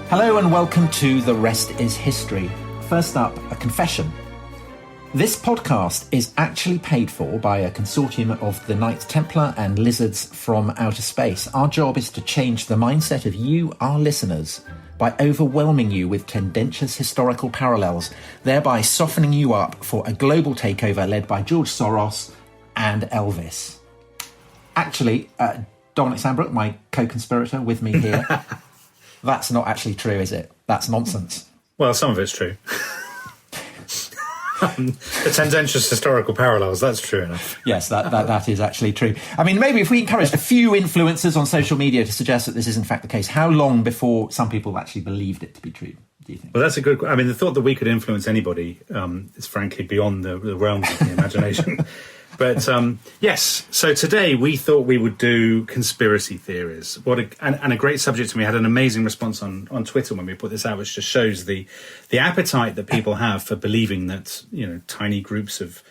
Hello and welcome to The Rest is History. First up, a confession. This podcast is actually paid for by a consortium of the Knights Templar and lizards from outer space. Our job is to change the mindset of you, our listeners, by overwhelming you with tendentious historical parallels, thereby softening you up for a global takeover led by George Soros and Elvis. Actually, Dominic Sandbrook, my co-conspirator with me here, that's not actually true, is it? That's nonsense. Well, some of it's true. The tendentious historical parallels, that's true enough. Yes, that is actually true. I mean, maybe if we encouraged a few influencers on social media to suggest that this is in fact the case, how long before some people actually believed it to be true, do you think? Well, that's a good... I mean, the thought that we could influence anybody is frankly beyond the realms of the imagination. But yes, so today we thought we would do conspiracy theories. And a great subject, and we had an amazing response on Twitter when we put this out, which just shows the appetite that people have for believing that, you know, tiny groups of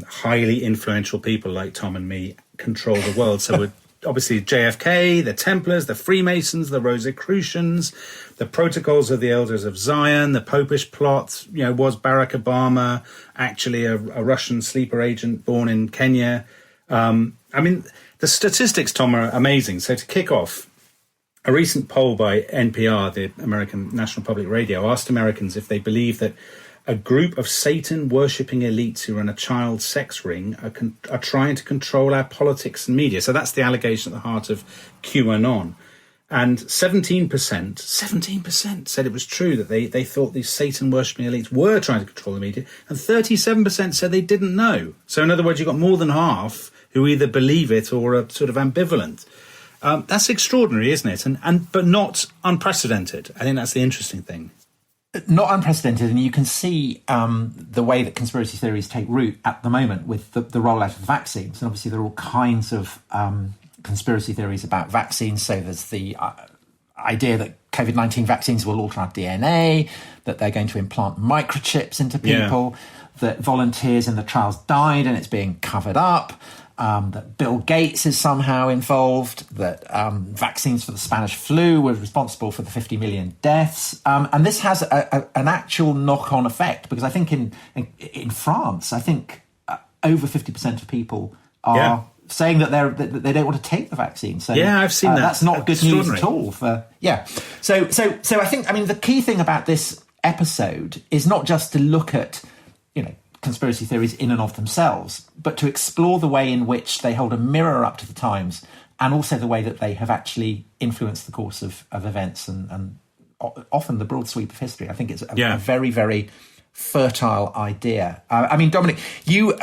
highly influential people like Tom and me control the world. So we're obviously JFK, the Templars, the Freemasons, the Rosicrucians, the Protocols of the Elders of Zion, the Popish plot. You know, was Barack Obama actually a Russian sleeper agent born in Kenya? I mean, the statistics, Tom, are amazing. So to kick off, a recent poll by NPR, the American National Public Radio, asked Americans if they believe that a group of Satan-worshipping elites who run a child sex ring are trying to control our politics and media. So that's the allegation at the heart of QAnon. And 17% said it was true that they thought these Satan-worshipping elites were trying to control the media, and 37% said they didn't know. So in other words, you've got more than half who either believe it or are sort of ambivalent. That's extraordinary, isn't it? But not unprecedented. I think that's the interesting thing. Not unprecedented, and you can see the way that conspiracy theories take root at the moment with the rollout of vaccines. And obviously there are all kinds of conspiracy theories about vaccines. So there's the idea that COVID-19 vaccines will alter our DNA, that they're going to implant microchips into people, that volunteers in the trials died and it's being covered up, that Bill Gates is somehow involved, that vaccines for the Spanish flu were responsible for the 50 million deaths. And this has an actual knock-on effect, because I think in France, I think over 50% of people are saying that they don't want to take the vaccine. So I've seen that. That's not good news at all. So I think, I mean, the key thing about this episode is not just to look at, you know, conspiracy theories in and of themselves, but to explore the way in which they hold a mirror up to the times, and also the way that they have actually influenced the course of events and often the broad sweep of history. I think it's a very, very fertile idea. I mean, Dominic, you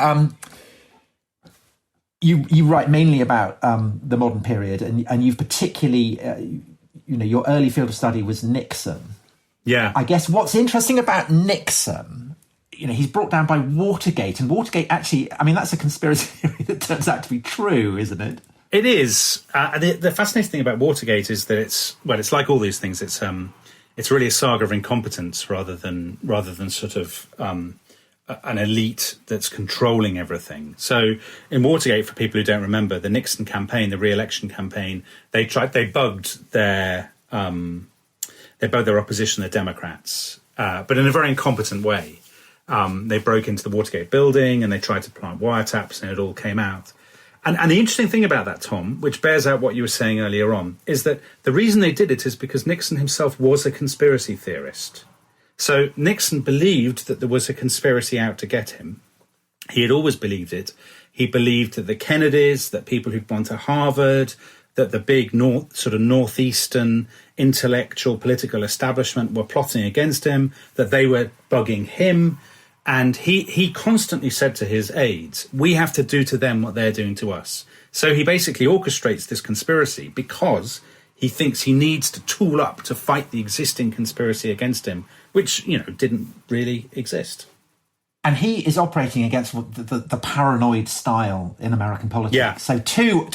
write mainly about the modern period, and you've particularly, your early field of study was Nixon. Yeah. I guess what's interesting about Nixon, you know, he's brought down by Watergate, and Watergate actually, I mean, that's a conspiracy theory that turns out to be true, isn't it? It is. The fascinating thing about Watergate is that it's like all these things. It's really a saga of incompetence rather than sort of an elite that's controlling everything. So in Watergate, for people who don't remember, the Nixon campaign, the re-election campaign, they bugged their opposition, the Democrats, but in a very incompetent way. They broke into the Watergate building and they tried to plant wiretaps, and it all came out. And the interesting thing about that, Tom, which bears out what you were saying earlier on, is that the reason they did it is because Nixon himself was a conspiracy theorist. So Nixon believed that there was a conspiracy out to get him. He had always believed it. He believed that the Kennedys, that people who'd gone to Harvard, that the big northeastern intellectual political establishment were plotting against him, that they were bugging him. And he constantly said to his aides, we have to do to them what they're doing to us. So he basically orchestrates this conspiracy because he thinks he needs to tool up to fight the existing conspiracy against him, which, you know, didn't really exist. And he is operating against the paranoid style in American politics. Yeah. So two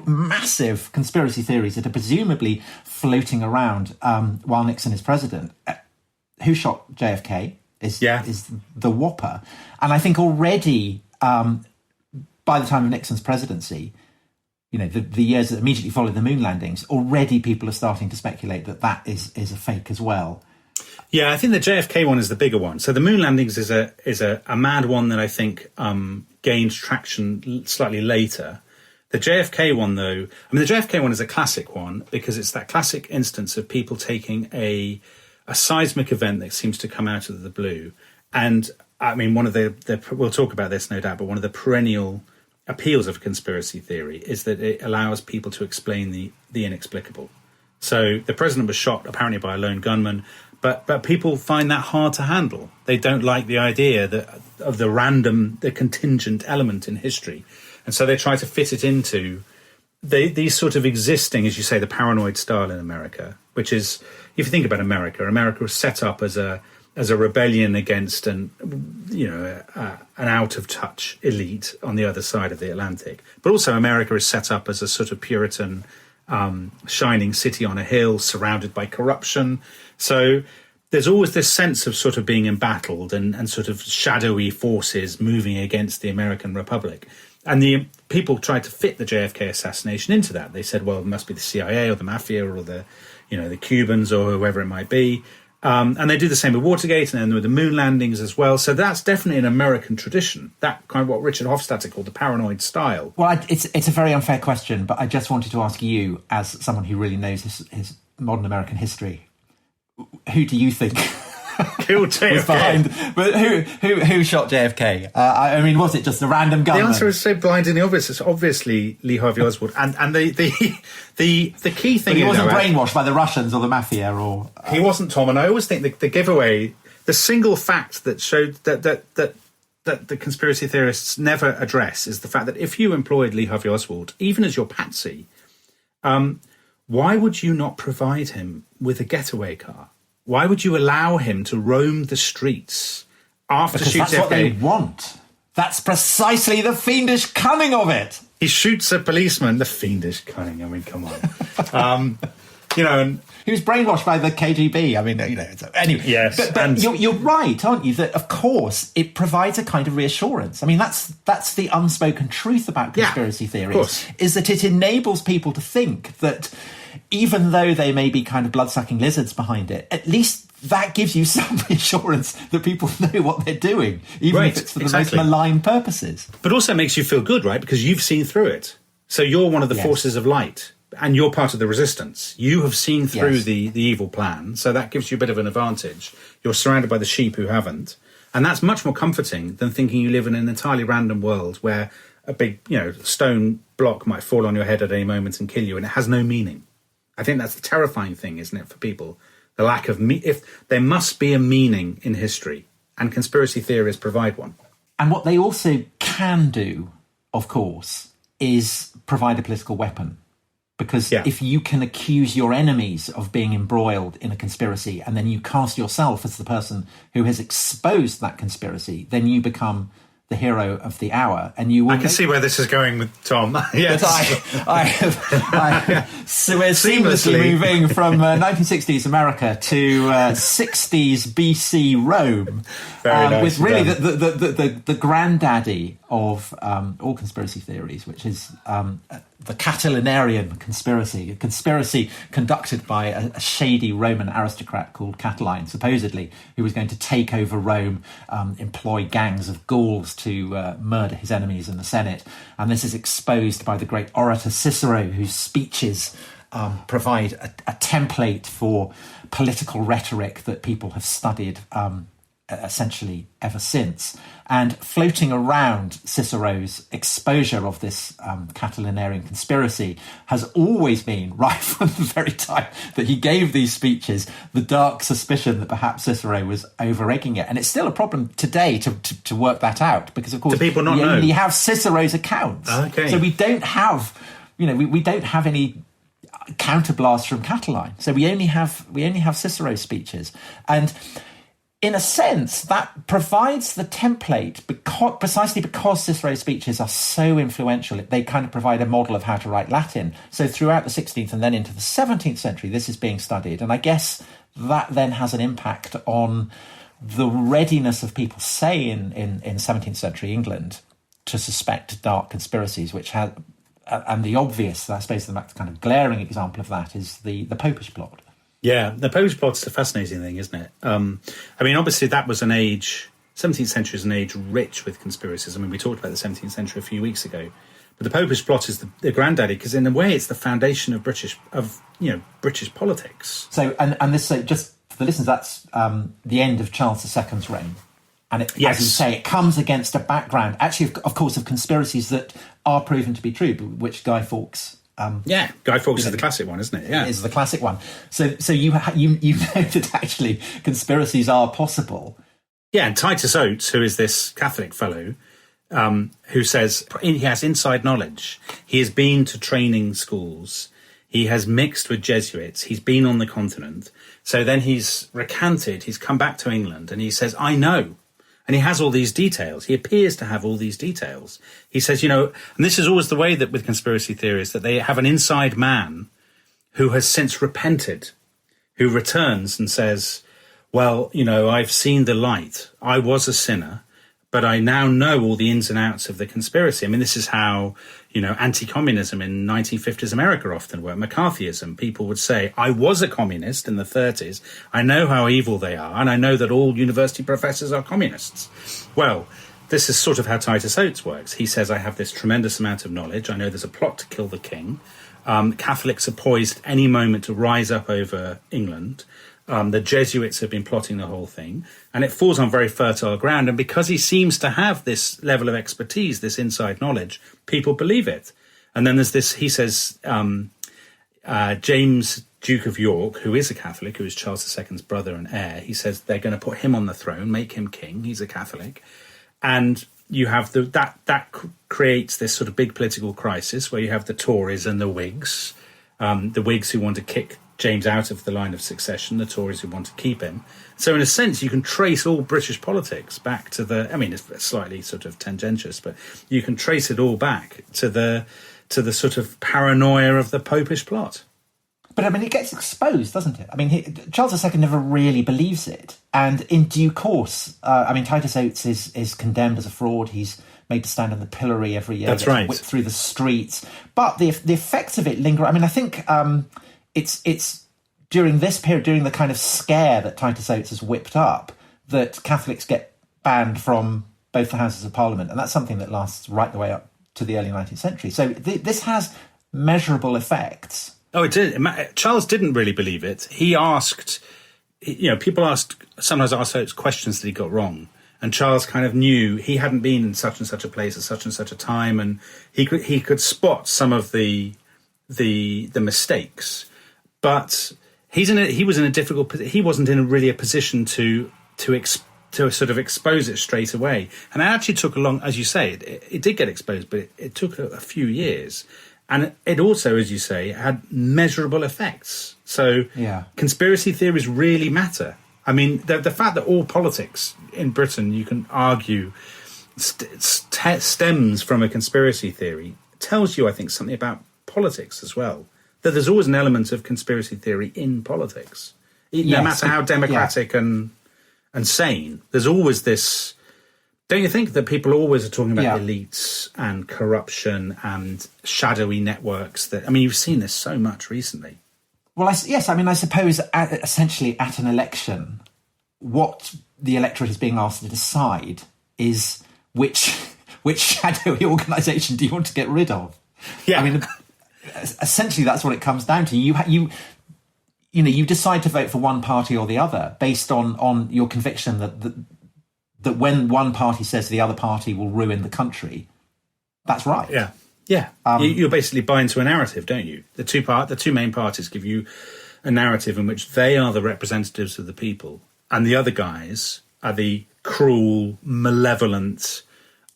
massive conspiracy theories that are presumably floating around while Nixon is president. Who shot JFK is the whopper. And I think already by the time of Nixon's presidency, the years that immediately followed the moon landings, already people are starting to speculate that is a fake as well. Yeah, I think the JFK one is the bigger one. So the moon landings is a mad one that I think gained traction slightly later. The JFK one, though, the JFK one is a classic one because it's that classic instance of people taking a seismic event that seems to come out of the blue. And I mean, one of the we'll talk about this, no doubt, but one of the perennial appeals of conspiracy theory is that it allows people to explain the inexplicable. So the president was shot apparently by a lone gunman, but people find that hard to handle. They don't like the idea of the contingent element in history. And so they try to fit it into these sort of existing, as you say, the paranoid style in America, which is, if you think about America was set up as a rebellion against an out of touch elite on the other side of the Atlantic. But also America is set up as a sort of Puritan, shining city on a hill surrounded by corruption. So there's always this sense of sort of being embattled and sort of shadowy forces moving against the American Republic. And the people tried to fit the JFK assassination into that. They said, well, it must be the CIA or the mafia or the Cubans or whoever it might be. And they do the same with Watergate and then with the moon landings as well. So that's definitely an American tradition. That kind of what Richard Hofstadter called the paranoid style. Well, it's a very unfair question, but I just wanted to ask you, as someone who really knows his modern American history, who do you think killed JFK? Was behind? But who shot JFK? I mean, was it just a random gunman? The answer is so blindingly obvious. It's obviously Lee Harvey Oswald. And the key thing but he wasn't brainwashed by the Russians or the mafia, or he wasn't, Tom. And I always think the giveaway, the single fact that showed that the conspiracy theorists never address is the fact that if you employed Lee Harvey Oswald, even as your patsy, why would you not provide him with a getaway car? Why would you allow him to roam the streets after because shooting that's what they want. That's precisely the fiendish cunning of it. He shoots a policeman. The fiendish cunning. I mean, come on. And he was brainwashed by the KGB. I mean, anyway. Yes, but you're right, aren't you? That of course it provides a kind of reassurance. I mean, that's the unspoken truth about conspiracy theories, is that it enables people to think that even though they may be kind of blood-sucking lizards behind it, at least that gives you some reassurance that people know what they're doing, even if it's for the most malign purposes. But also makes you feel good, right? Because you've seen through it. So you're one of the forces of light, and you're part of the resistance. You have seen through the evil plan, so that gives you a bit of an advantage. You're surrounded by the sheep who haven't. And that's much more comforting than thinking you live in an entirely random world where a big, stone block might fall on your head at any moment and kill you, and it has no meaning. I think that's the terrifying thing, isn't it, for people? The lack of if there must be a meaning in history, and conspiracy theories provide one. And what they also can do, of course, is provide a political weapon. Because if you can accuse your enemies of being embroiled in a conspiracy, and then you cast yourself as the person who has exposed that conspiracy, then you become the hero of the hour, and you will. I can see where this is going with Tom. Yes, so we're seamlessly moving from 1960s America to 60s BC Rome, with really the granddaddy of all conspiracy theories, which is the Catilinarian conspiracy, a conspiracy conducted by a shady Roman aristocrat called Catiline, supposedly, who was going to take over Rome, employ gangs of Gauls to murder his enemies in the Senate. And this is exposed by the great orator Cicero, whose speeches provide a template for political rhetoric that people have studied essentially ever since. And floating around Cicero's exposure of this Catilinarian conspiracy has always been, right from the very time that he gave these speeches, the dark suspicion that perhaps Cicero was over-egging it. And it's still a problem today to work that out, because of course do people not know? Only have Cicero's accounts. Okay. So we don't have, we don't have any counterblasts from Catiline. So we only have Cicero's speeches. And in a sense, that provides the template precisely because Cicero's speeches are so influential. They kind of provide a model of how to write Latin. So throughout the 16th and then into the 17th century, this is being studied. And I guess that then has an impact on the readiness of people, say, in 17th century England, to suspect dark conspiracies, which and the obvious, I suppose, the kind of glaring example of that is the Popish plot. Yeah, the Popish plot's a fascinating thing, isn't it? I mean, obviously that was an age, 17th century is an age rich with conspiracies. I mean, we talked about the 17th century a few weeks ago. But the Popish plot is the granddaddy, because in a way it's the foundation of British politics. So, and this, so just for the listeners, that's the end of Charles II's reign. And as you say, it comes against a background, actually, of course, of conspiracies that are proven to be true, but which Guy Fawkes... Guy Fawkes is the classic one, isn't it? Yeah, is the classic one. So you know that actually conspiracies are possible. Yeah, and Titus Oates, who is this Catholic fellow, who says he has inside knowledge. He has been to training schools. He has mixed with Jesuits. He's been on the continent. So then he's recanted. He's come back to England and he says, I know. And he has all these details. He appears to have all these details. He says, and this is always the way that with conspiracy theories, that they have an inside man who has since repented, who returns and says, well, I've seen the light. I was a sinner, but I now know all the ins and outs of the conspiracy. I mean, this is how, anti-communism in 1950s America often worked. McCarthyism, people would say, I was a communist in the 30s. I know how evil they are, and I know that all university professors are communists. Well, this is sort of how Titus Oates works. He says, I have this tremendous amount of knowledge. I know there's a plot to kill the king. Catholics are poised at any moment to rise up over England. The Jesuits have been plotting the whole thing, and it falls on very fertile ground. And because he seems to have this level of expertise, this inside knowledge, people believe it. And then there's this, he says, James, Duke of York, who is a Catholic, who is Charles II's brother and heir, he says they're going to put him on the throne, make him king. He's a Catholic. And you have that creates this sort of big political crisis where you have the Tories and the Whigs who want to kick James out of the line of succession, the Tories who want to keep him. So in a sense, you can trace all British politics back to it's slightly sort of tangentious, but you can trace it all back to the sort of paranoia of the Popish plot. But it gets exposed, doesn't it? Charles II never really believes it. And in due course, Titus Oates is condemned as a fraud. He's made to stand in the pillory every year. That's right. Whipped through the streets. But the effects of it linger. I think it's during this period, during the kind of scare that Titus Oates has whipped up, that Catholics get banned from both the Houses of Parliament. And that's something that lasts right the way up to the early 19th century. So this has measurable effects. Oh, it did. Charles didn't really believe it. He asked, people sometimes asked Oates questions that he got wrong. And Charles kind of knew he hadn't been in such and such a place at such and such a time. And he could spot some of the mistakes. But he wasn't in really a position to sort of expose it straight away. And it actually took a long, as you say, it did get exposed, but it took a few years. And it also, as you say, had measurable effects. So conspiracy theories really matter. The fact that all politics in Britain, you can argue, stems from a conspiracy theory tells you, I think, something about politics as well. That there's always an element of conspiracy theory in politics. No matter how democratic and sane, there's always this... Don't you think that people always are talking about elites and corruption and shadowy networks? You've seen this so much recently. Well, I suppose essentially at an election, what the electorate is being asked to decide is which shadowy organisation do you want to get rid of? Yeah. Essentially that's what it comes down to. You decide to vote for one party or the other based on your conviction that when one party says the other party will ruin the country, that's right. Yeah. You're basically buying into a narrative, don't you? The two main parties give you a narrative in which they are the representatives of the people, and the other guys are the cruel, malevolent,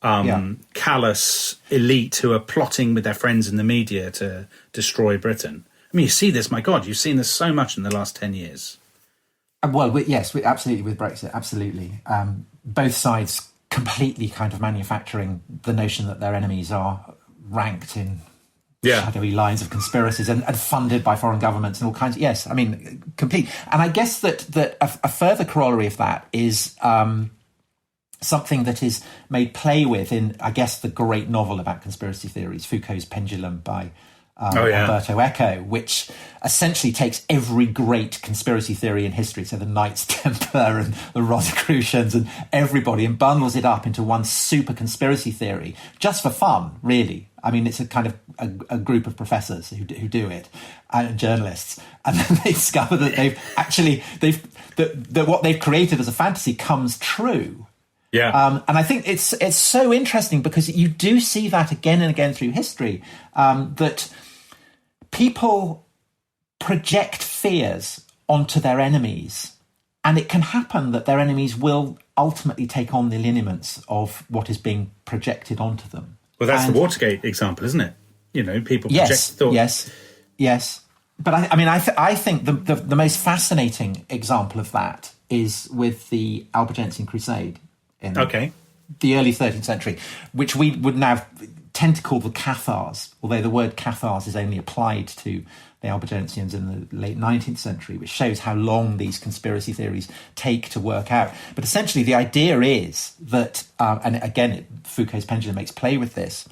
callous elite who are plotting with their friends in the media to destroy Britain. You see this, my God, you've seen this so much in the last 10 years. Well, absolutely, with Brexit, absolutely. Both sides completely kind of manufacturing the notion that their enemies are ranked in shadowy lines of conspiracies and funded by foreign governments and all kinds. Yes, complete. And I guess that a further corollary of that is something that is made play with in, I guess, the great novel about conspiracy theories, Foucault's Pendulum by Umberto Eco, which essentially takes every great conspiracy theory in history, so the Knights Templar and the Rosicrucians and everybody, and bundles it up into one super conspiracy theory, just for fun, really. I mean, it's a kind of a group of professors who do it, and journalists, and then they discover that that what they've created as a fantasy comes true. Yeah. And I think it's so interesting because you do see that again and again through history, that people project fears onto their enemies, and it can happen that their enemies will ultimately take on the lineaments of what is being projected onto them. Well, that's the Watergate example, isn't it? People project thought. Yes. But I think the most fascinating example of that is with the Albigensian Crusade in the early 13th century, which we would now tend to call the Cathars, although the word Cathars is only applied to the Albigensians in the late 19th century, which shows how long these conspiracy theories take to work out. But essentially the idea is that, and again, Foucault's Pendulum makes play with this,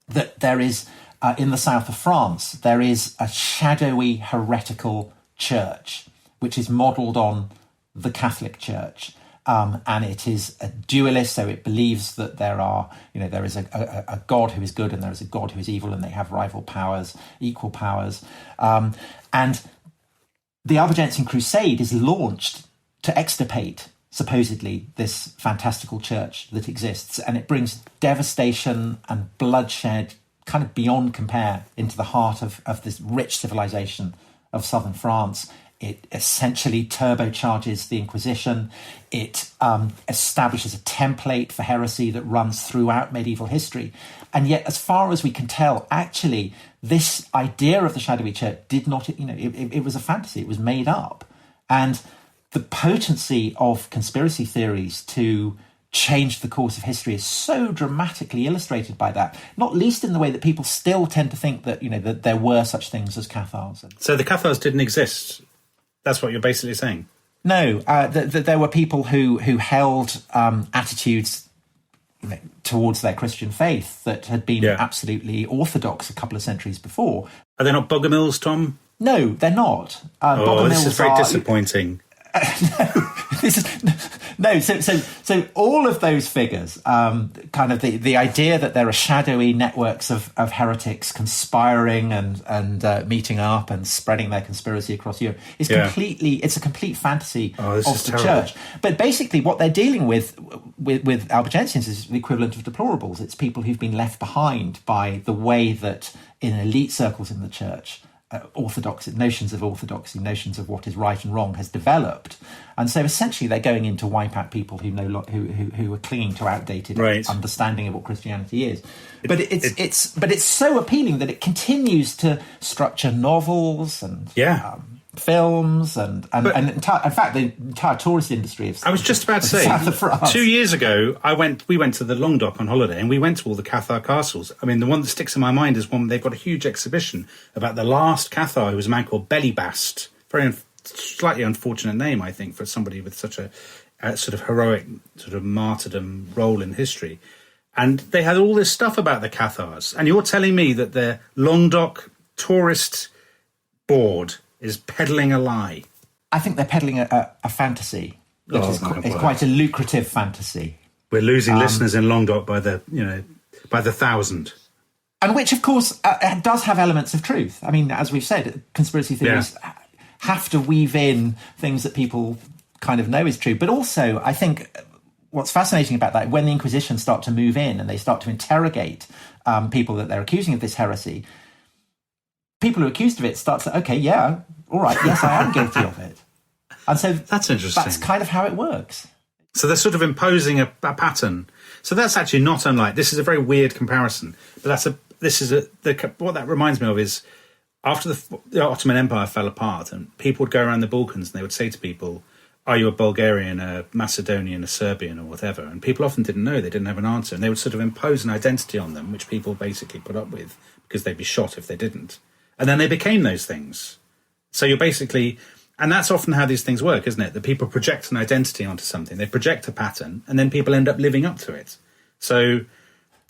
that there is, in the south of France, there is a shadowy heretical church, which is modelled on the Catholic Church. And it is a dualist, so it believes that there is a God who is good and there is a God who is evil, and they have rival powers, equal powers. And the Albigensian Crusade is launched to extirpate, supposedly, this fantastical church that exists, and it brings devastation and bloodshed kind of beyond compare into the heart of this rich civilization of southern France. It essentially turbocharges the Inquisition. It establishes a template for heresy that runs throughout medieval history. And yet, as far as we can tell, actually, this idea of the shadowy church did not, it was a fantasy. It was made up. And the potency of conspiracy theories to change the course of history is so dramatically illustrated by that, not least in the way that people still tend to think that, that there were such things as Cathars. So the Cathars didn't exist? That's what you're basically saying? No, there were people who held attitudes towards their Christian faith that had been absolutely orthodox a couple of centuries before. Are they not Bogomils, Tom? No, they're not. This is very disappointing. So all of those figures, kind of the idea that there are shadowy networks of heretics conspiring and meeting up and spreading their conspiracy across Europe is it's a complete fantasy of the church. But basically what they're dealing with Albigensians is the equivalent of deplorables. It's people who've been left behind by the way that in elite circles in the church, notions of orthodoxy, notions of what is right and wrong has developed, and so essentially they're going in to wipe out people who are clinging to outdated understanding of what Christianity is. But it's so appealing that it continues to structure novels and films and in fact the entire tourist industry of, I was just about to say, south of France. 2 years ago we went to the Languedoc on holiday, and we went to all the Cathar castles. I mean, the one that sticks in my mind is one they've got a huge exhibition about the last Cathar, who was a man called Belibast. Very slightly unfortunate name, I think, for somebody with such a sort of heroic sort of martyrdom role in history. And they had all this stuff about the Cathars, and you're telling me that the Languedoc tourist board is peddling a lie? I think they're peddling a fantasy. It's quite a lucrative fantasy. We're losing listeners in Languedoc by the thousand. And which, of course, does have elements of truth. I mean, as we've said, conspiracy theories have to weave in things that people kind of know is true. But also, I think what's fascinating about that, when the Inquisition start to move in and they start to interrogate people that they're accusing of this heresy, people who are accused of it start to, all right, yes, I am guilty of it. And so that's interesting. That's kind of how it works. So they're sort of imposing a pattern. So that's actually not unlike, this is a very weird comparison, but what that reminds me of is after the Ottoman Empire fell apart and people would go around the Balkans and they would say to people, are you a Bulgarian, a Macedonian, a Serbian, or whatever? And people often didn't know, they didn't have an answer. And they would sort of impose an identity on them, which people basically put up with because they'd be shot if they didn't. And then they became those things. So you're basically And that's often how these things work, isn't it? That people project an identity onto something. They project a pattern, and then people end up living up to it. So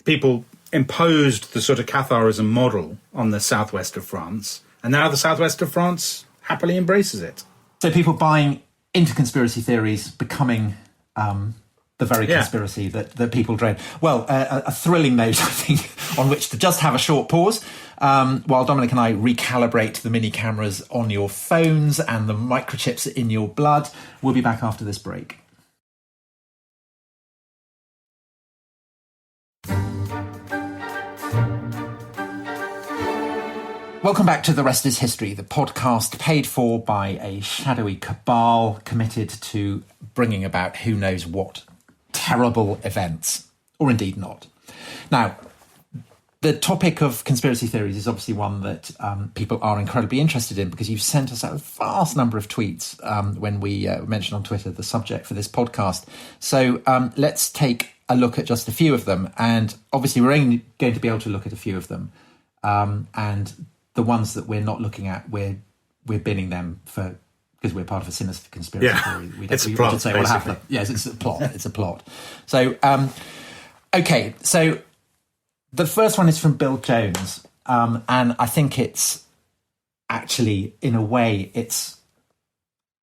people imposed the sort of Catharism model on the southwest of France, and now the southwest of France happily embraces it. So people buying into conspiracy theories, becoming the very conspiracy that people dread. Well, a thrilling note, I think, on which to just have a short pause while Dominic and I recalibrate the mini cameras on your phones and the microchips in your blood. We'll be back after this break. Welcome back to The Rest is History, the podcast paid for by a shadowy cabal committed to bringing about who knows what terrible events, or indeed not. Now, the topic of conspiracy theories is obviously one that people are incredibly interested in, because you've sent us out a vast number of tweets when we mentioned on Twitter the subject for this podcast. So let's take a look at just a few of them. And obviously we're only going to be able to look at a few of them. And the ones that we're not looking at, we're binning them for, because we're part of a sinister conspiracy theory. It's a plot, say, well, yes, it's a plot. It's a plot. So, okay, so the first one is from Bill Jones, and I think it's actually, in a way, it's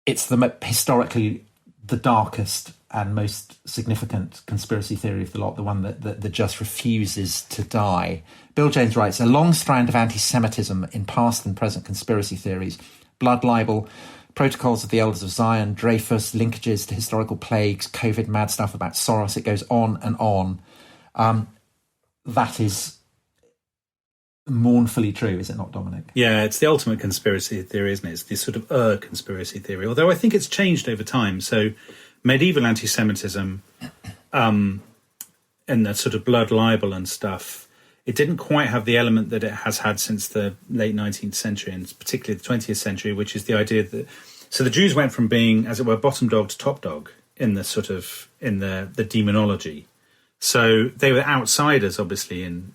historically the darkest and most significant conspiracy theory of the lot, the one that just refuses to die. Bill Jones writes, a long strand of anti-Semitism in past and present conspiracy theories, blood libel, protocols of the Elders of Zion, Dreyfus, linkages to historical plagues, COVID mad stuff about Soros, it goes on and on. That is mournfully true, is it not, Dominic? Yeah, it's the ultimate conspiracy theory, isn't it? It's the sort of conspiracy theory, although I think it's changed over time. So medieval anti-Semitism and the sort of blood libel and stuff, it didn't quite have the element that it has had since the late 19th century, and particularly the 20th century, which is the idea that... So the Jews went from being, as it were, bottom dog to top dog in the sort of, in the demonology. So they were outsiders, obviously, in,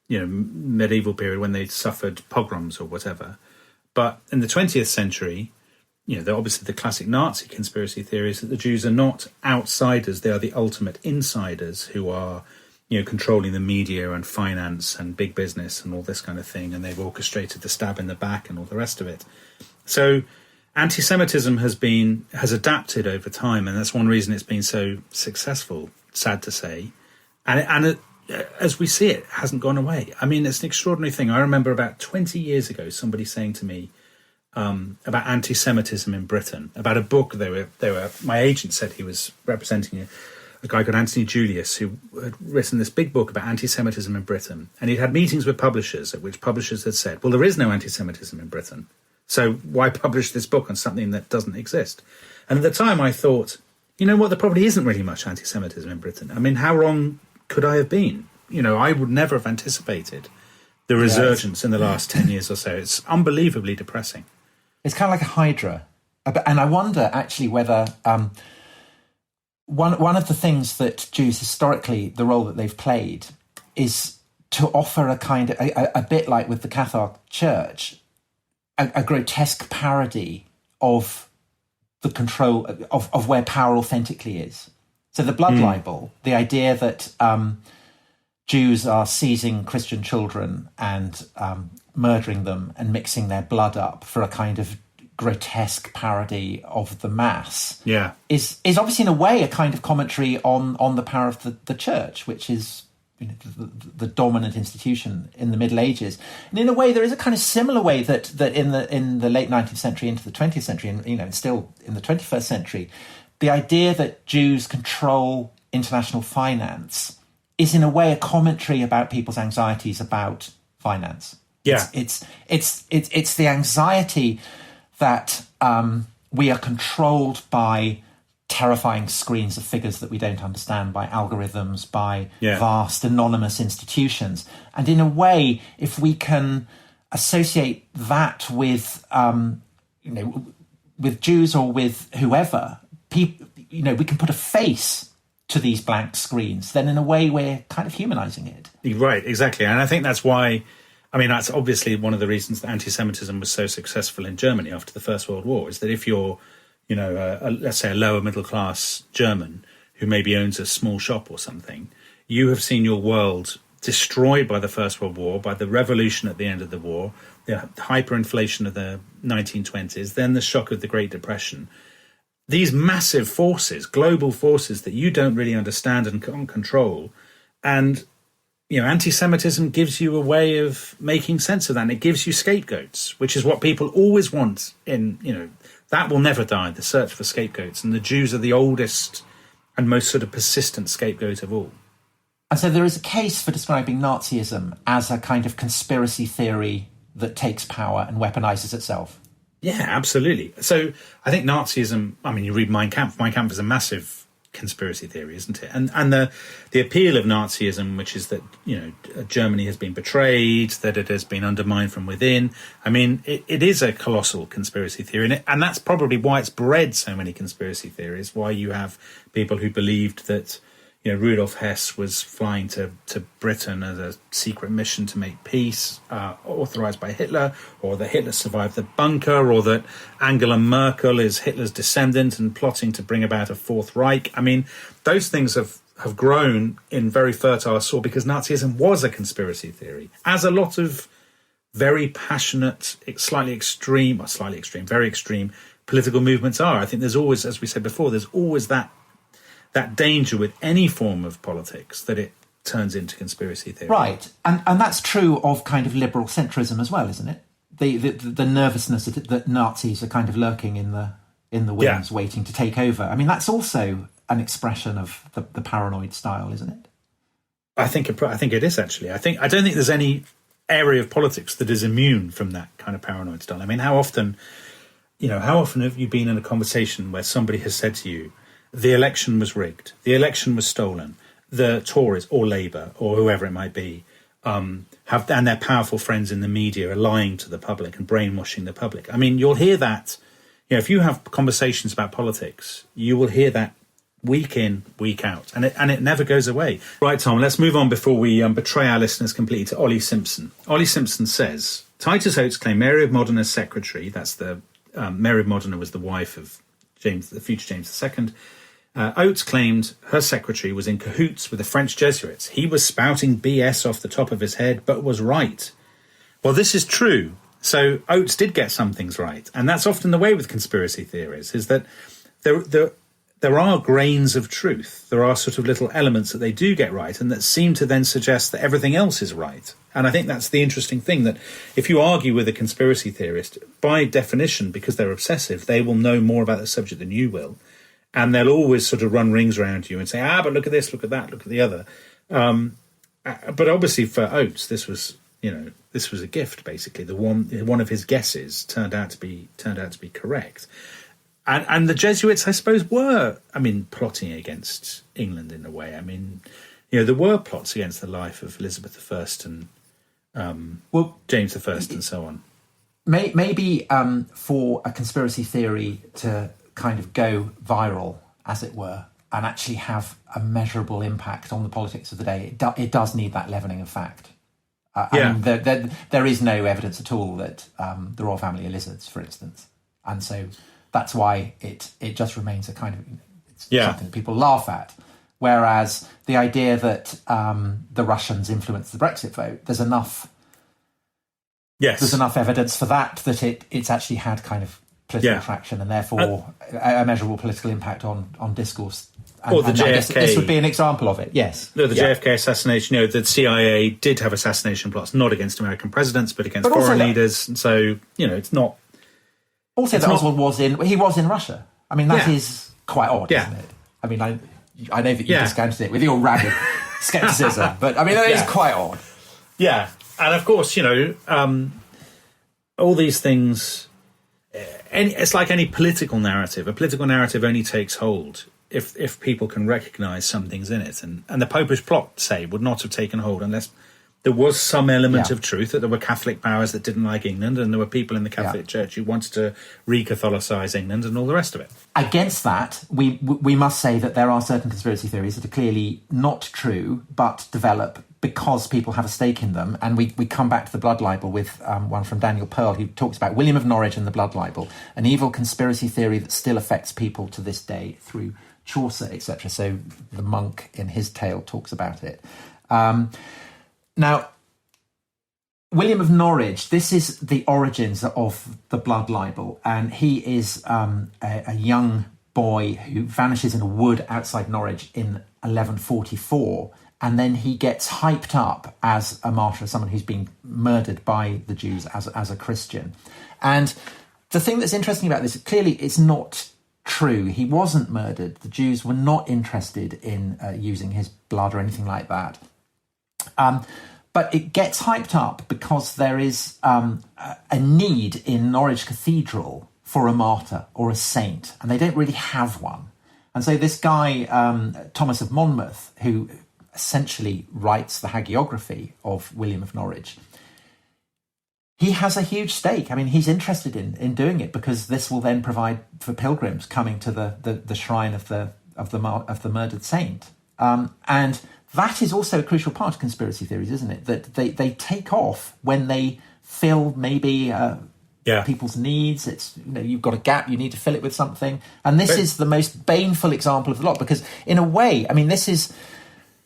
medieval period when they suffered pogroms or whatever. But in the 20th century, they're obviously the classic Nazi conspiracy theories that the Jews are not outsiders. They are the ultimate insiders who are, controlling the media and finance and big business and all this kind of thing. And they've orchestrated the stab in the back and all the rest of it. So anti-Semitism has adapted over time. And that's one reason it's been so successful, sad to say. And as we see it hasn't gone away. I mean, it's an extraordinary thing. I remember about 20 years ago, somebody saying to me about anti-Semitism in Britain, about a book my agent said he was representing a guy called Anthony Julius, who had written this big book about anti-Semitism in Britain. And he'd had meetings with publishers at which publishers had said, well, there is no anti-Semitism in Britain. So why publish this book on something that doesn't exist? And at the time I thought, you know what, there probably isn't really much anti-Semitism in Britain. I mean, how wrong could I have been? I would never have anticipated the resurgence in the last 10 years or so. It's unbelievably depressing. It's kind of like a hydra. And I wonder, actually, whether one of the things that Jews historically, the role that they've played, is to offer a kind of, a bit like with the Catholic Church, a grotesque parody of the control of where power authentically is. So the blood libel, the idea that Jews are seizing Christian children and murdering them and mixing their blood up for a kind of grotesque parody of the mass, is obviously in a way a kind of commentary on the power of the church, which is the dominant institution in the Middle Ages. And in a way, there is a kind of similar way that in the late 19th century into the 20th century, and still in the 21st century, the idea that Jews control international finance is in a way a commentary about people's anxieties about finance. Yeah, it's the anxiety that we are controlled by terrifying screens of figures that we don't understand, by algorithms, by vast anonymous institutions. And in a way, if we can associate that with with Jews or with whoever, we can put a face to these blank screens, then in a way we're kind of humanizing it. Right, exactly. And I think that's why I mean, that's obviously one of the reasons that anti-Semitism was so successful in Germany after the First World War, is that if you're, let's say a lower middle class German who maybe owns a small shop or something, you have seen your world destroyed by the First World War, by the revolution at the end of the war, the hyperinflation of the 1920s, then the shock of the Great Depression. These massive forces, global forces that you don't really understand and can't control. And, anti-Semitism gives you a way of making sense of that. And it gives you scapegoats, which is what people always want that will never die, the search for scapegoats. And the Jews are the oldest and most sort of persistent scapegoat of all. And so there is a case for describing Nazism as a kind of conspiracy theory that takes power and weaponizes itself. Yeah, absolutely. So I think Nazism, you read Mein Kampf. Mein Kampf is a massive conspiracy theory, isn't it? And the appeal of Nazism, which is that, Germany has been betrayed, that it has been undermined from within. I mean, it is a colossal conspiracy theory. And that's probably why it's bred so many conspiracy theories, why you have people who believed that, Rudolf Hess was flying to Britain as a secret mission to make peace, authorised by Hitler, or that Hitler survived the bunker, or that Angela Merkel is Hitler's descendant and plotting to bring about a Fourth Reich. I mean, those things have grown in very fertile soil because Nazism was a conspiracy theory, as a lot of very passionate, very extreme political movements are. I think there's always, as we said before, there's always that danger with any form of politics that it turns into conspiracy theory. Right. And that's true of kind of liberal centrism as well, isn't it? The nervousness that Nazis are kind of lurking in the wings, waiting to take over. I mean, that's also an expression of the paranoid style, isn't it? I think it is, actually. I don't think there's any area of politics that is immune from that kind of paranoid style. I mean, how often have you been in a conversation where somebody has said to you, the election was rigged, the election was stolen, the Tories or Labour or whoever it might be and their powerful friends in the media are lying to the public and brainwashing the public. I mean, you'll hear that, if you have conversations about politics, you will hear that week in, week out, and it never goes away. Right, Tom, let's move on before we betray our listeners completely to Ollie Simpson. Ollie Simpson says, Titus Oates claimed Mary of Modena's secretary, that's the Mary of Modena was the wife of the future James II. Oates claimed her secretary was in cahoots with the French Jesuits. He was spouting BS off the top of his head, but was right. Well, this is true. So Oates did get some things right. And that's often the way with conspiracy theories, is that there are grains of truth. There are sort of little elements that they do get right and that seem to then suggest that everything else is right. And I think that's the interesting thing, that if you argue with a conspiracy theorist, by definition, because they're obsessive, they will know more about the subject than you will. And they'll always sort of run rings around you and say, but look at this, look at that, look at the other. But obviously for Oates, this was a gift, basically. One of his guesses turned out to be correct. And the Jesuits, I suppose, were, plotting against England in a way. I mean, there were plots against the life of Elizabeth I and James I and so on. Maybe for a conspiracy theory to kind of go viral, as it were, and actually have a measurable impact on the politics of the day, it does need that leavening of fact. There is no evidence at all that the royal family are lizards, for instance, and so that's why it just remains a kind of something that people laugh at. Whereas the idea that the Russians influenced the Brexit vote, there's enough evidence for that it's actually had kind of political traction and therefore a measurable political impact on discourse. Or the JFK. This would be an example of it, yes. The JFK assassination, the CIA did have assassination plots, not against American presidents, but against foreign leaders. And so, it's not... Also, that Oswald was in Russia. I mean, that is quite odd, isn't it? I mean, I know that you discounted it with your rabid scepticism, but I mean, that is quite odd. Yeah. And of course, all these things... it's like any political narrative. A political narrative only takes hold if people can recognise some things in it. And the Popish plot, say, would not have taken hold unless there was some element of truth, that there were Catholic powers that didn't like England and there were people in the Catholic Church who wanted to re-Catholicise England and all the rest of it. Against that, we must say that there are certain conspiracy theories that are clearly not true but develop because people have a stake in them. And we come back to the blood libel with one from Daniel Pearl, who talks about William of Norwich and the blood libel, an evil conspiracy theory that still affects people to this day through Chaucer, etc. So the monk in his tale talks about it. Now, William of Norwich, this is the origins of the blood libel, and he is a young boy who vanishes in a wood outside Norwich in 1144, and then he gets hyped up as a martyr, someone who's been murdered by the Jews as a Christian. And the thing that's interesting about this, clearly it's not true. He wasn't murdered. The Jews were not interested in using his blood or anything like that. But it gets hyped up because there is a need in Norwich Cathedral for a martyr or a saint, and they don't really have one. And so this guy, Thomas of Monmouth, who essentially writes the hagiography of William of Norwich, he has a huge stake. I mean, he's interested in doing it because this will then provide for pilgrims coming to the shrine of the murdered saint. And that is also a crucial part of conspiracy theories, isn't it? That they take off when they fill maybe people's needs. It's, you've got a gap, you need to fill it with something. And this is the most baneful example of the lot, because in a way, I mean, this is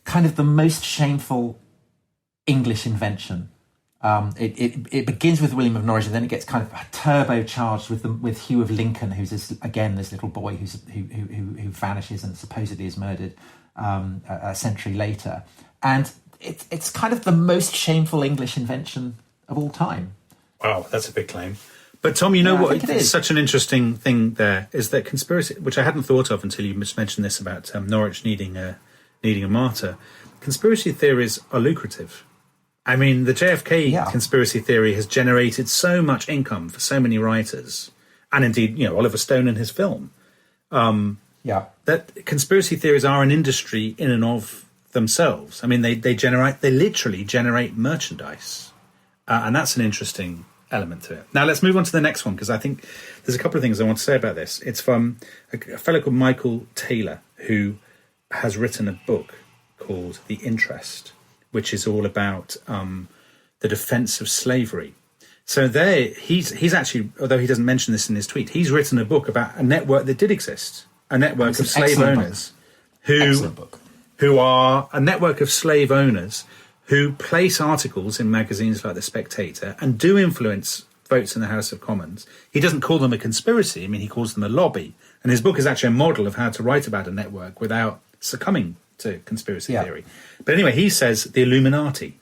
kind of the most shameful English invention. It begins with William of Norwich, and then it gets kind of turbocharged with Hugh of Lincoln, who's this little boy who vanishes and supposedly is murdered a century later. And it's kind of the most shameful English invention of all time. Wow, that's a big claim. But Tom, you know what? It's such an interesting thing there is that conspiracy, which I hadn't thought of until you just mentioned this about Norwich needing a martyr. Conspiracy theories are lucrative. I mean, the JFK conspiracy theory has generated so much income for so many writers, and indeed, Oliver Stone and his film. That conspiracy theories are an industry in and of themselves. I mean, they literally generate merchandise, and that's an interesting element to it. Now, let's move on to the next one, because I think there's a couple of things I want to say about this. It's from a fellow called Michael Taylor, who has written a book called The Interest, which is all about the defence of slavery. So he's actually, although he doesn't mention this in his tweet, he's written a book about a network that did exist, a network of slave owners who are a network of slave owners who place articles in magazines like The Spectator and do influence votes in the House of Commons. He doesn't call them a conspiracy. I mean, he calls them a lobby. And his book is actually a model of how to write about a network without succumbing to conspiracy theory. But anyway, he says the Illuminati.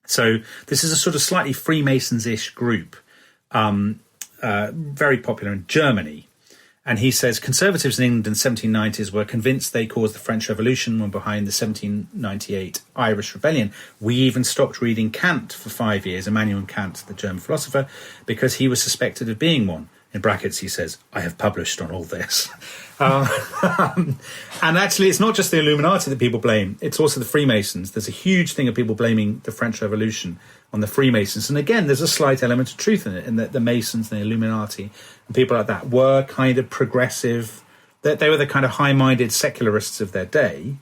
So this is a sort of slightly Freemasons-ish group, very popular in Germany. And he says conservatives in England in the 1790s were convinced they caused the French Revolution, were behind the 1798 Irish Rebellion. We even stopped reading Kant for 5 years, Immanuel Kant, the German philosopher, because he was suspected of being one. In brackets, he says, I have published on all this. And actually, it's not just the Illuminati that people blame. It's also the Freemasons. There's a huge thing of people blaming the French Revolution on the Freemasons. And again, there's a slight element of truth in it, in that the Masons and the Illuminati and people like that were kind of progressive. They were the kind of high-minded secularists of their day.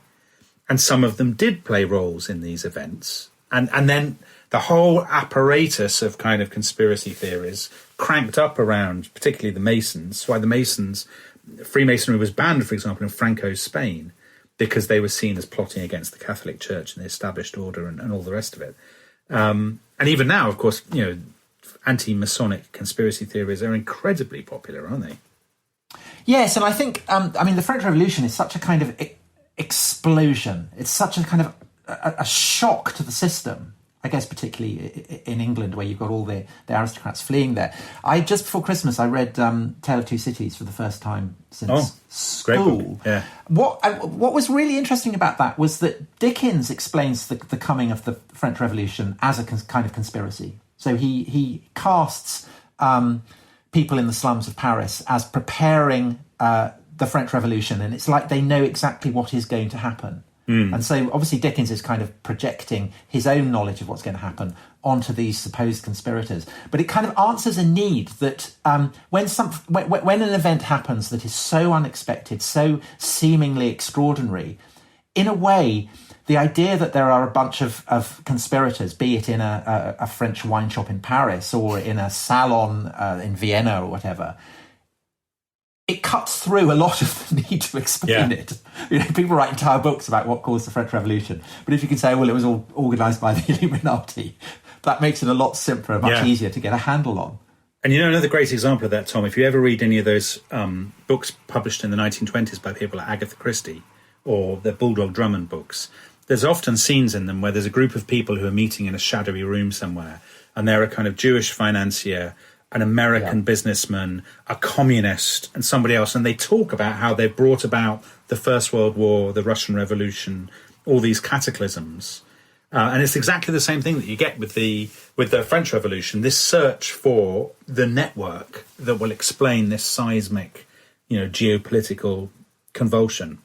And some of them did play roles in these events. And then the whole apparatus of kind of conspiracy theories cranked up around, particularly the Masons. Why the Masons, Freemasonry was banned, for example, in Franco's Spain, because they were seen as plotting against the Catholic Church and the established order and all the rest of it. And even now, of course, anti-Masonic conspiracy theories are incredibly popular, aren't they? Yes, and I think, the French Revolution is such a kind of explosion. It's such a kind of a shock to the system, I guess, particularly in England, where you've got all the aristocrats fleeing there. Just before Christmas, I read Tale of Two Cities for the first time since school. Great book. Yeah. What was really interesting about that was that Dickens explains the coming of the French Revolution as a kind of conspiracy. So he casts people in the slums of Paris as preparing the French Revolution, and it's like they know exactly what is going to happen. And so obviously Dickens is kind of projecting his own knowledge of what's going to happen onto these supposed conspirators. But it kind of answers a need that when an event happens that is so unexpected, so seemingly extraordinary, in a way, the idea that there are a bunch of conspirators, be it in a French wine shop in Paris or in a salon in Vienna or whatever, it cuts through a lot of the need to explain it. People write entire books about what caused the French Revolution, but if you can say, well, it was all organised by the Illuminati, that makes it a lot simpler, much easier to get a handle on. And another great example of that, Tom, if you ever read any of those books published in the 1920s by people like Agatha Christie or the Bulldog Drummond books, there's often scenes in them where there's a group of people who are meeting in a shadowy room somewhere, and they're a kind of Jewish financier, an American businessman, a communist, and somebody else, and they talk about how they brought about the First World War, the Russian Revolution, all these cataclysms. And it's exactly the same thing that you get with the French Revolution, this search for the network that will explain this seismic, geopolitical convulsion.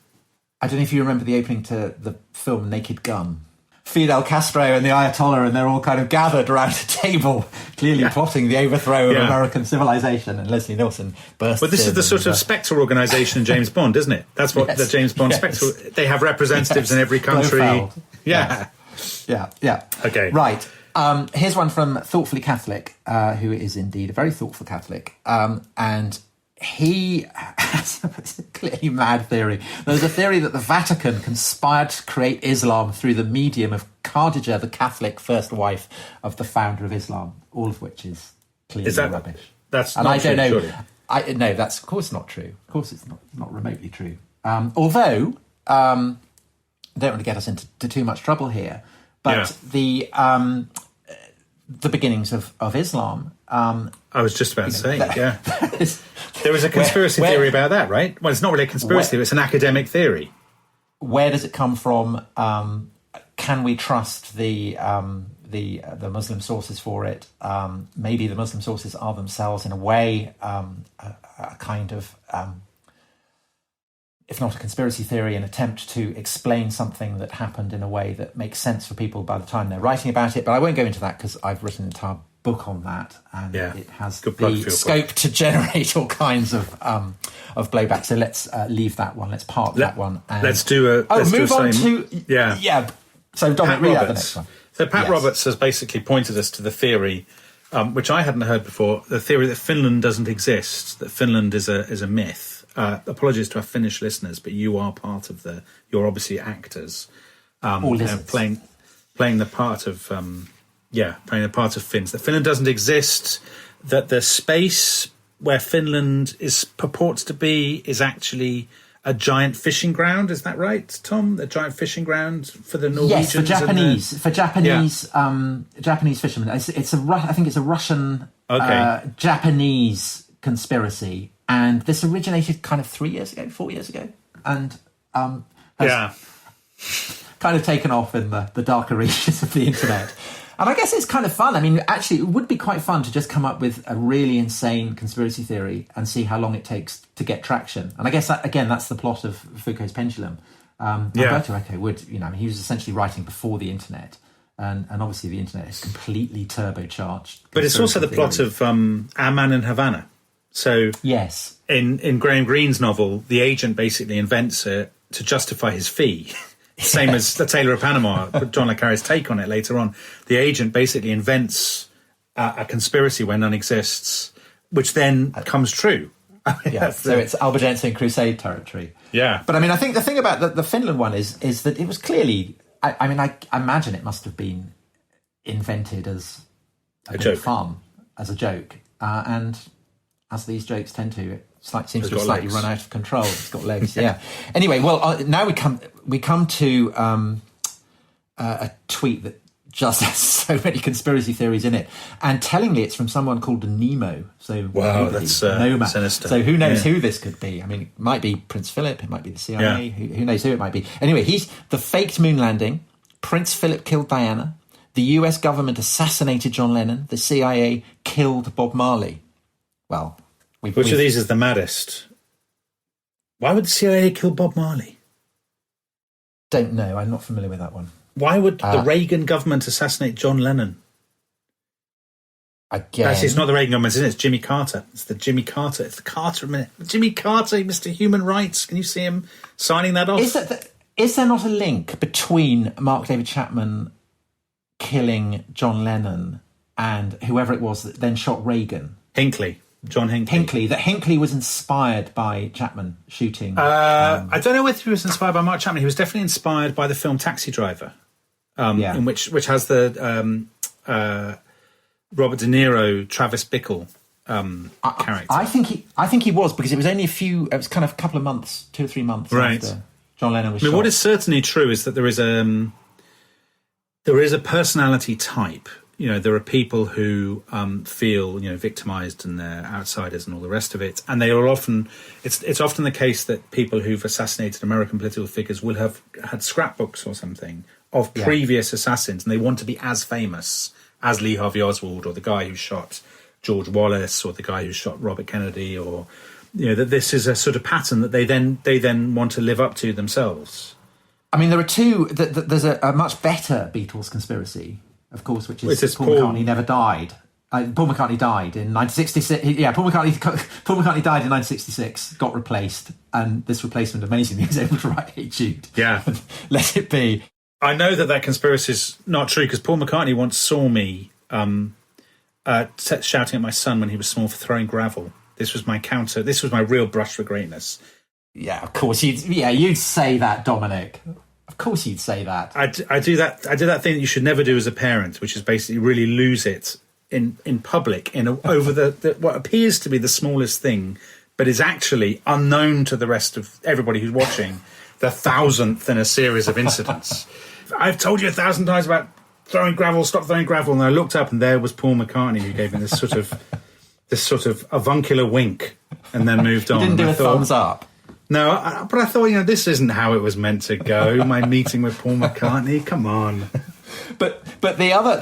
I don't know if you remember the opening to the film Naked Gun. Fidel Castro and the Ayatollah, and they're all kind of gathered around a table, clearly plotting the overthrow of American civilization, and Leslie Nielsen bursts in. But this is the sort of Spectre organisation in James Bond, isn't it? That's what the James Bond Spectre... They have representatives in every country. Yeah. Okay. Right. Here's one from Thoughtfully Catholic, who is indeed a very thoughtful Catholic. And he has a clearly mad theory. There's a theory that the Vatican conspired to create Islam through the medium of Khadija, the Catholic first wife of the founder of Islam, all of which is clearly rubbish. That's and not I true, don't know. surely. No, that's of course not true. Of course, it's not remotely true. Although I don't want to get us into too much trouble here, but the beginnings of Islam. I was just about to say, there was a conspiracy theory about that, right? Well, it's not really a conspiracy theory; it's an academic theory. Where does it come from? Can we trust the Muslim sources for it? Maybe the Muslim sources are themselves, in a way, a kind of, if not a conspiracy theory, an attempt to explain something that happened in a way that makes sense for people by the time they're writing about it. But I won't go into that because I've written an entire book on that, and it has the scope to generate all kinds of blowback. So let's leave that one. Let's park that one. And let's do a. Move on to So Dominic, read out the next one. So Pat Roberts has basically pointed us to the theory, which I hadn't heard before, the theory that Finland doesn't exist, that Finland is a myth. Apologies to our Finnish listeners, but you are part of you're obviously actors, playing the part of playing the part of Finns. That Finland doesn't exist, that the space where Finland purports to be is actually a giant fishing ground. Is that right, Tom? A giant fishing ground for the Norwegians? Yes, for Japanese fishermen. I think it's a Russian Japanese conspiracy, and this originated kind of 4 years ago, and has kind of taken off in the darker reaches of the internet. And I guess it's kind of fun. I mean, actually, it would be quite fun to just come up with a really insane conspiracy theory and see how long it takes to get traction. And I guess, that's the plot of Foucault's Pendulum. Umberto Eco would, he was essentially writing before the internet. And obviously the internet is completely turbocharged. But it's also the plot of Our Man in Havana. So yes, in Graham Greene's novel, the agent basically invents it to justify his fee. Same as The Tailor of Panama, John le Carré's take on it later on. The agent basically invents a conspiracy where none exists, which then comes true. So it's Albigensian Crusade territory. Yeah. But I mean, I think the thing about the Finland one is that it was clearly... I imagine it must have been invented as a joke. Fun, as a joke. And as these jokes tend to, it seems to have slightly run out of control. It's got legs, yeah. Anyway, well, now we come to a tweet that just has so many conspiracy theories in it, and tellingly, it's from someone called Nemo. So wow, that's sinister. So who knows who this could be? I mean, it might be Prince Philip, it might be the CIA. Yeah. Who knows who it might be? Anyway, he's the faked moon landing. Prince Philip killed Diana. The US government assassinated John Lennon. The CIA killed Bob Marley. Well, which of these is the maddest? Why would the CIA kill Bob Marley? Don't know. I'm not familiar with that one. Why would the Reagan government assassinate John Lennon? Again, actually, it's not the Reagan government, it's Jimmy Carter. It's the Jimmy Carter. It's the Carter minute. Jimmy Carter, Mr. Human Rights. Can you see him signing that off? is there not a link between Mark David Chapman killing John Lennon and whoever it was that then shot Reagan? John Hinckley. That Hinckley was inspired by Chapman shooting. I don't know whether he was inspired by Mark Chapman. He was definitely inspired by the film Taxi Driver, in which has the Robert De Niro, Travis Bickle character. I think he was, because it was only it was kind of a couple of months, 2 or 3 months after John Lennon was shot. What is certainly true is that there is a personality type. There are people who feel, victimized and they're outsiders and all the rest of it. And they are often, it's often the case that people who've assassinated American political figures will have had scrapbooks or something of previous assassins, and they want to be as famous as Lee Harvey Oswald, or the guy who shot George Wallace, or the guy who shot Robert Kennedy, or, that this is a sort of pattern that they then want to live up to themselves. I mean, there are two, there's a much better Beatles conspiracy, of course, which is Paul McCartney never died. Paul McCartney died in 1966. Paul McCartney died in 1966, got replaced, and this replacement amazingly was able to write Hey Jude. Yeah. Let it be. I know that conspiracy is not true, because Paul McCartney once saw me shouting at my son when he was small for throwing gravel. This was my counter. This was my real brush for greatness. Yeah, of course. You'd say that, Dominic. Of course you'd say that. I do that thing that you should never do as a parent, which is basically really lose it in public over the what appears to be the smallest thing, but is actually unknown to the rest of everybody who's watching, the 1000th in a series of incidents. I've told you 1,000 times about throwing gravel, stop throwing gravel, and I looked up and there was Paul McCartney, who gave me this sort of avuncular wink and then moved on. You didn't do a thumbs up. No, but I thought, this isn't how it was meant to go. My meeting with Paul McCartney, come on. But the other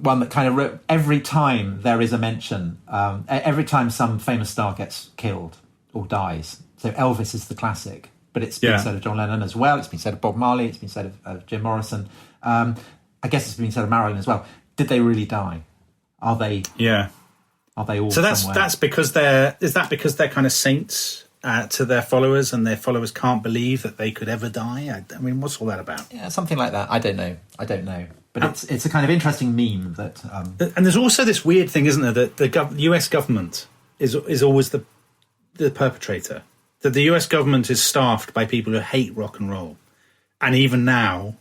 one that kind of every time there is a mention, every time some famous star gets killed or dies. So Elvis is the classic, but it's been said of John Lennon as well. It's been said of Bob Marley. It's been said of Jim Morrison. I guess it's been said of Marilyn as well. Did they really die? Are they? Yeah. Are they all? So that's because they're kind of saints to their followers, and their followers can't believe that they could ever die. I mean, what's all that about? Yeah, something like that. I don't know. But it's a kind of interesting meme that. And there's also this weird thing, isn't there, that the US government is always the perpetrator. That the US government is staffed by people who hate rock and roll, and even now,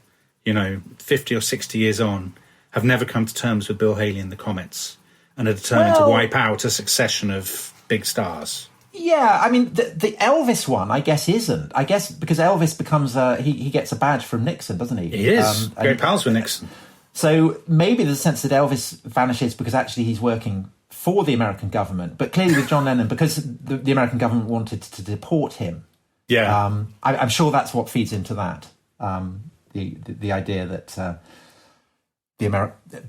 50 or 60 years on, have never come to terms with Bill Haley and the Comets, and are determined to wipe out a succession of big stars. Yeah, I mean, the Elvis one, I guess, isn't. I guess because Elvis becomes he gets a badge from Nixon, doesn't he? He is. Great pals with Nixon. So maybe there's a sense that Elvis vanishes because actually he's working for the American government. But clearly with John Lennon, because the American government wanted to deport him. Yeah. I'm sure that's what feeds into that. The idea that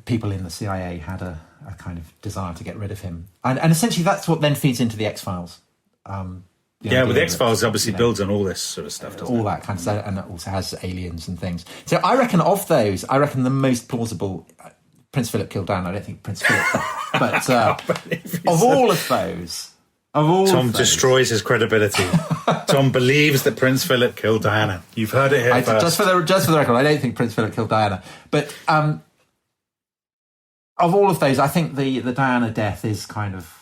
people in the CIA had a kind of desire to get rid of him. And essentially that's what then feeds into the X-Files. With the X-Files obviously builds on all this sort of stuff, doesn't it? All that kind of stuff, and it also has aliens and things. So I reckon of those, the most plausible, Prince Philip killed Diana. I don't think Prince Philip, but of all of those, Tom destroys his credibility. Tom believes that Prince Philip killed Diana. You've heard it here first. Just for the record, I don't think Prince Philip killed Diana. But of all of those, I think the Diana death is kind of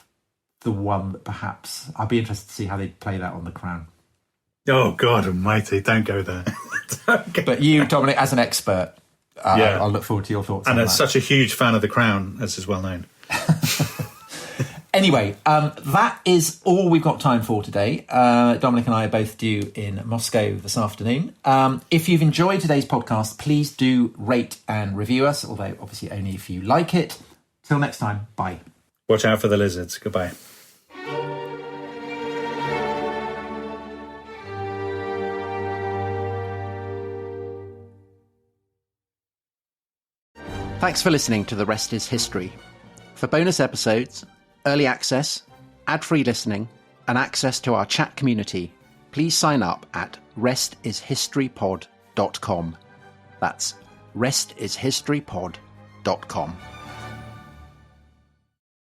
the one that perhaps I'd be interested to see how they play that on The Crown. Oh, God almighty, don't go there. But you, Dominic, as an expert, I'll look forward to your thoughts on that. And as such a huge fan of The Crown, as is well known. Anyway, that is all we've got time for today. Dominic and I are both due in Moscow this afternoon. If you've enjoyed today's podcast, please do rate and review us, although obviously only if you like it. Till next time, bye. Watch out for the lizards. Goodbye. Thanks for listening to The Rest is History. For bonus episodes, early access, ad-free listening, and access to our chat community, please sign up at restishistorypod.com. That's restishistorypod.com.